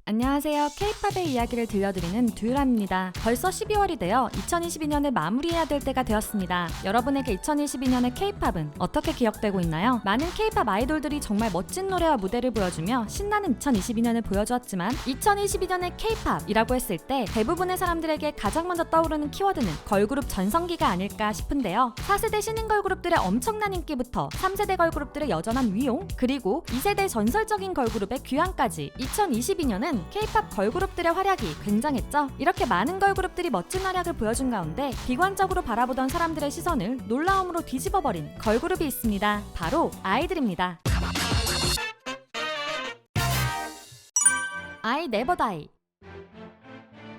안녕하세요. K-팝의 이야기를 들려드리는 듀라입니다. 벌써 12월이 되어 2022년을 마무리해야 될 때가 되었습니다. 여러분에게 2022년의 K-팝은 어떻게 기억되고 있나요? 많은 K-팝 아이돌들이 정말 멋진 노래와 무대를 보여주며 신나는 2022년을 보여주었지만 2022년의 K-팝이라고 했을 때 대부분의 사람들에게 가장 먼저 떠오르는 키워드는 걸그룹 전성기가 아닐까 싶은데요. 4세대 신인 걸그룹들의 엄청난 인기부터 3세대 걸그룹들의 여전한 위용, 그리고 2세대 전설적인 걸그룹의 귀환까지 2022년은 K-팝 걸그룹들의 활약이 굉장했죠. 이렇게 많은 걸그룹들이 멋진 활약을 보여준 가운데 비관적으로 바라보던 사람들의 시선을 놀라움으로 뒤집어버린 걸그룹이 있습니다. 바로 아이들입니다. I Never Die.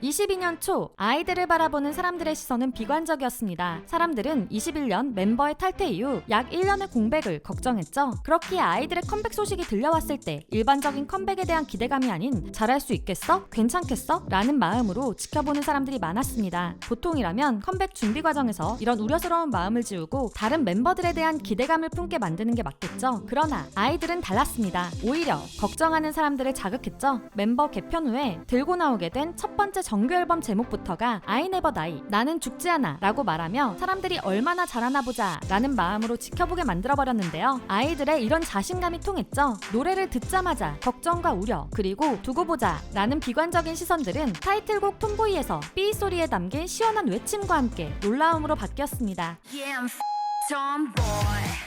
22년 초 아이들을 바라보는 사람들의 시선은 비관적이었습니다. 사람들은 21년 멤버의 탈퇴 이후 약 1년의 공백을 걱정했죠. 그렇기에 아이들의 컴백 소식이 들려왔을 때 일반적인 컴백에 대한 기대감이 아닌 잘할 수 있겠어? 괜찮겠어? 라는 마음으로 지켜보는 사람들이 많았습니다. 보통이라면 컴백 준비 과정에서 이런 우려스러운 마음을 지우고 다른 멤버들에 대한 기대감을 품게 만드는 게 맞겠죠. 그러나 아이들은 달랐습니다. 오히려 걱정하는 사람들을 자극했죠. 멤버 개편 후에 들고 나오게 된 첫 번째 정규 앨범 제목부터가 I Never Die, 나는 죽지 않아 라고 말하며 사람들이 얼마나 잘하나 보자 라는 마음으로 지켜보게 만들어버렸는데요. 아이들의 이런 자신감이 통했죠. 노래를 듣자마자 걱정과 우려, 그리고 두고 보자 라는 비관적인 시선들은 타이틀곡 톰보이에서 삐 소리에 담긴 시원한 외침과 함께 놀라움으로 바뀌었습니다.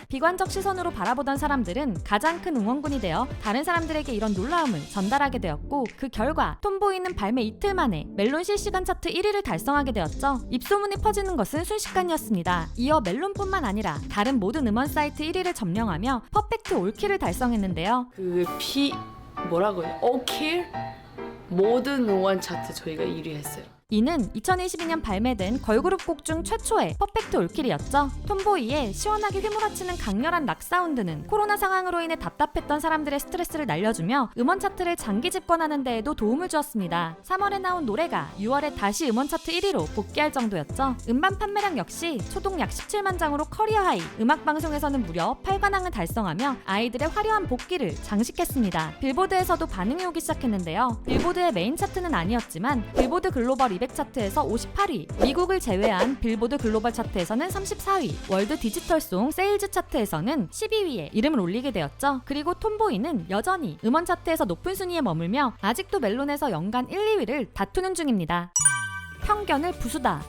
비관적 시선으로 바라보던 사람들은 가장 큰 응원군이 되어 다른 사람들에게 이런 놀라움을 전달하게 되었고, 그 결과 톰보이는 발매 이틀 만에 멜론 실시간 차트 1위를 달성하게 되었죠. 입소문이 퍼지는 것은 순식간이었습니다. 이어 멜론뿐만 아니라 다른 모든 음원 사이트 1위를 점령하며 퍼펙트 올킬을 달성했는데요. 뭐라고 해요? 올킬? 모든 응원 차트 저희가 1위 했어요. 이는 2022년 발매된 걸그룹 곡 중 최초의 퍼펙트 올킬이었죠. 톰보이의 시원하게 휘몰아치는 강렬한 락 사운드는 코로나 상황으로 인해 답답했던 사람들의 스트레스를 날려주며 음원 차트를 장기 집권하는 데에도 도움을 주었습니다. 3월에 나온 노래가 6월에 다시 음원 차트 1위로 복귀할 정도였죠. 음반 판매량 역시 초동 약 17만 장으로 커리어 하이, 음악 방송에서는 무려 8관왕을 달성하며 아이들의 화려한 복귀를 장식했습니다. 빌보드에서도 반응이 오기 시작했는데요. 빌보드의 메인 차트는 아니었지만 빌보드 글로벌 200 차트에서 58위, 미국을 제외한 빌보드 글로벌 차트에서는 34위, 월드 디지털송 세일즈 차트에서는 12위에 이름을 올리게 되었죠. 그리고 톰보이는 여전히 음원 차트에서 높은 순위에 머물며 아직도 멜론에서 연간 1, 2위를 다투는 중입니다. 편견을 부수다.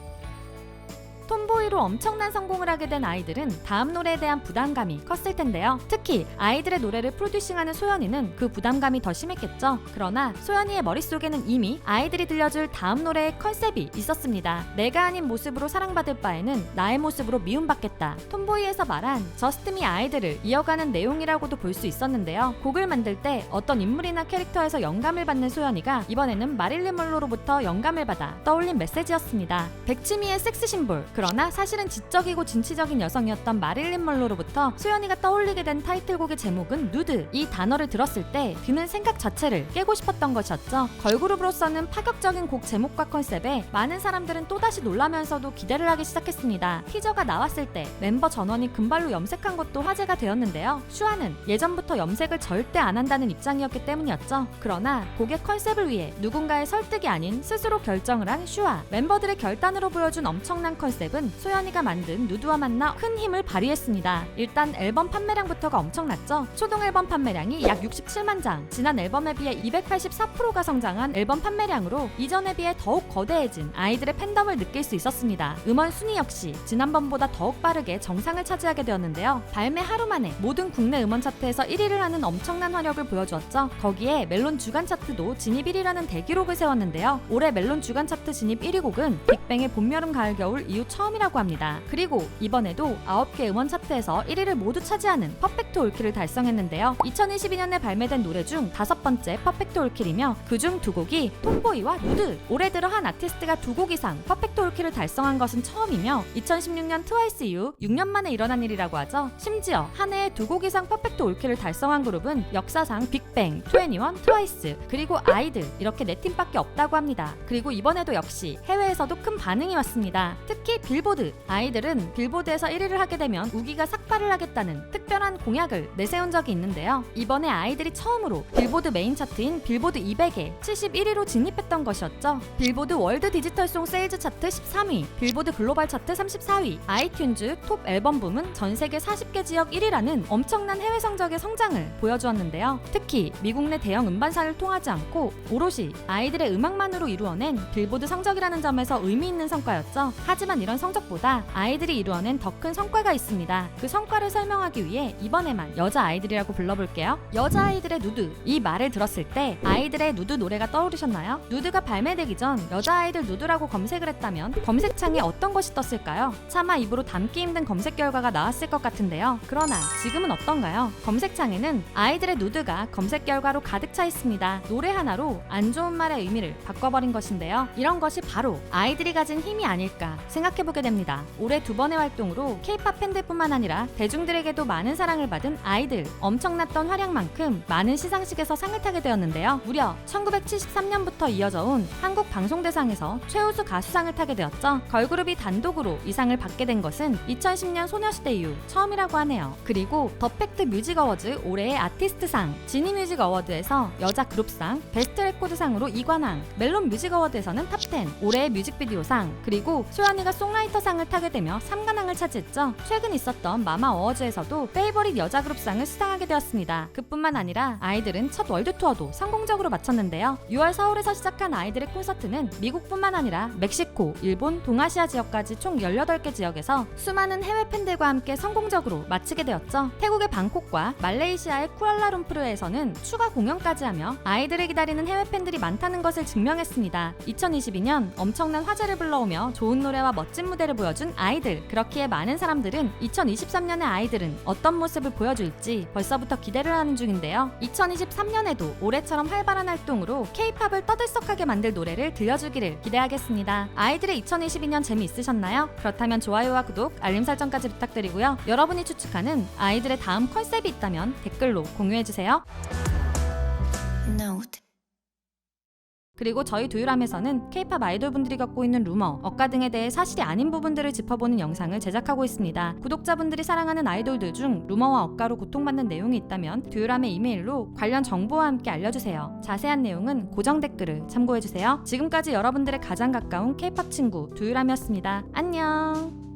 톰보이로 엄청난 성공을 하게 된 아이들은 다음 노래에 대한 부담감이 컸을 텐데요. 특히 아이들의 노래를 프로듀싱하는 소연이는 그 부담감이 더 심했겠죠. 그러나 소연이의 머릿속에는 이미 아이들이 들려줄 다음 노래의 컨셉이 있었습니다. 내가 아닌 모습으로 사랑받을 바에는 나의 모습으로 미움받겠다. 톰보이에서 말한 저스트미 아이들을 이어가는 내용이라고도 볼 수 있었는데요. 곡을 만들 때 어떤 인물이나 캐릭터에서 영감을 받는 소연이가 이번에는 마릴린 먼로로부터 영감을 받아 떠올린 메시지였습니다. 백치미의 섹스 심볼, 그러나 사실은 지적이고 진취적인 여성이었던 마릴린 먼로로부터 소연이가 떠올리게 된 타이틀곡의 제목은 누드. 이 단어를 들었을 때 드는 생각 자체를 깨고 싶었던 것이었죠. 걸그룹으로서는 파격적인 곡 제목과 컨셉에 많은 사람들은 또다시 놀라면서도 기대를 하기 시작했습니다. 티저가 나왔을 때 멤버 전원이 금발로 염색한 것도 화제가 되었는데요. 슈아는 예전부터 염색을 절대 안 한다는 입장이었기 때문이었죠. 그러나 곡의 컨셉을 위해 누군가의 설득이 아닌 스스로 결정을 한 슈아. 멤버들의 결단으로 보여준 엄청난 컨셉은 소연이가 만든 누드와 만나 큰 힘을 발휘했습니다. 일단 앨범 판매량부터가 엄청났죠. 초동 앨범 판매량이 약 67만 장, 지난 앨범에 비해 284%가 성장한 앨범 판매량으로 이전에 비해 더욱 거대해진 아이들의 팬덤을 느낄 수 있었습니다. 음원 순위 역시 지난번보다 더욱 빠르게 정상을 차지하게 되었는데요. 발매 하루 만에 모든 국내 음원 차트에서 1위를 하는 엄청난 화력을 보여주었죠. 거기에 멜론 주간 차트도 진입 1위라는 대기록을 세웠는데요. 올해 멜론 주간 차트 진입 1위 곡은 빅뱅의 봄, 여름, 가을, 겨울 이후 처음이라고 합니다. 그리고 이번에도 9개 음원 차트에서 1위를 모두 차지하는 퍼펙트 올킬을 달성했는데요. 2022년에 발매된 노래 중 5번째 퍼펙트 올킬이며 그중 2곡이 톰보이와 누드. 올해 들어 한 아티스트가 2곡 이상 퍼펙트 올킬을 달성한 것은 처음이며 2016년 트와이스 이후 6년 만에 일어난 일이라고 하죠. 심지어 한 해에 2곡 이상 퍼펙트 올킬을 달성한 그룹은 역사상 빅뱅, 2NE1, 트와이스, 그리고 아이들 이렇게 4팀밖에 없다고 합니다. 그리고 이번에도 역시 해외에서도 큰 반응이 왔습니다. 특히 빌보드. 아이들은 빌보드에서 1위를 하게 되면 우기가 삭발을 하겠다는 특별한 공약을 내세운 적이 있는데요. 이번에 아이들이 처음으로 빌보드 메인 차트인 빌보드 200에 71위로 진입했던 것이었죠. 빌보드 월드 디지털송 세일즈 차트 13위, 빌보드 글로벌 차트 34위, 아이튠즈 톱 앨범 부문 전 세계 40개 지역 1위라는 엄청난 해외 성적의 성장을 보여주었는데요. 특히 미국 내 대형 음반사를 통하지 않고 오롯이 아이들의 음악만으로 이루어낸 빌보드 성적이라는 점에서 의미 있는 성과였죠. 하지만 이런 성적보다 아이들이 이루어낸 더 큰 성과가 있습니다. 그 성과를 설명하기 위해 이번에만 여자 아이들이라고 불러볼게요. 여자 아이들의 누드. 이 말을 들었을 때 아이들의 누드 노래가 떠오르셨나요? 누드가 발매되기 전 여자 아이들 누드라고 검색을 했다면 검색창에 어떤 것이 떴을까요? 차마 입으로 담기 힘든 검색 결과가 나왔을 것 같은데요. 그러나 지금은 어떤가요? 검색창에는 아이들의 누드가 검색 결과로 가득 차 있습니다. 노래 하나로 안 좋은 말의 의미를 바꿔버린 것인데요. 이런 것이 바로 아이들이 가진 힘이 아닐까 생각해보게 됩니다. 올해 2번의 활동으로 K-팝 팬들뿐만 아니라 대중들에게도 많은 사랑을 받은 아이들. 엄청났던 활약만큼 많은 시상식에서 상을 타게 되었는데요. 무려 1973년부터 이어져 온 한국 방송대상에서 최우수 가수상을 타게 되었죠. 걸그룹이 단독으로 이 상을 받게 된 것은 2010년 소녀시대 이후 처음이라고 하네요. 그리고 더 팩트 뮤직 어워즈 올해의 아티스트상, 지니 뮤직 어워드에서 여자 그룹상, 베스트 레코드상으로 2관왕, 멜론 뮤직 어워드에서는 탑10, 올해의 뮤직비디오상, 그리고 소연이가 송라이터상을 타게 되며 3관왕을 차지했죠. 최근 있었던 마마 어워즈에서도 페이버릿 여자 그룹상을 수상하게 되었습니다. 그뿐만 아니라 아이들은 첫 월드 투어도 성공적으로 마쳤는데요. 6월 서울에서 시작한 아이들의 콘서트는 미국뿐만 아니라 멕시코, 일본, 동아시아 지역까지 총 18개 지역에서 수많은 해외 팬들과 함께 성공적으로 마치게 되었죠. 태국의 방콕과 말레이시아의 쿠알라룸푸르에서는 추가 공연까지 하며 아이들을 기다리는 해외 팬들이 많다는 것을 증명했습니다. 2022년 엄청난 화제를 불러오며 좋은 노래와 멋진 무대를 보여준 아이들. 그렇기에 많은 사람들은 2023년의 아이들은 어떤 모습을 보여줄지 벌써부터 기대를 하는 중인데요. 2023년에도 올해처럼 활발한 활동으로 K-팝을 떠들썩하게 만들 노래를 들려주기를 기대하겠습니다. 아이들의 2022년 재미있으셨나요? 그렇다면 좋아요와 구독, 알림 설정까지 부탁드리고요. 여러분이 추측하는 아이들의 다음 컨셉이 있다면 댓글로 공유해주세요. Note. 그리고 저희 두유람에서는 K-팝 아이돌분들이 겪고 있는 루머, 억가 등에 대해 사실이 아닌 부분들을 짚어보는 영상을 제작하고 있습니다. 구독자분들이 사랑하는 아이돌들 중 루머와 억가로 고통받는 내용이 있다면 두유람의 이메일로 관련 정보와 함께 알려주세요. 자세한 내용은 고정 댓글을 참고해주세요. 지금까지 여러분들의 가장 가까운 K-팝 친구 두유람이었습니다. 안녕.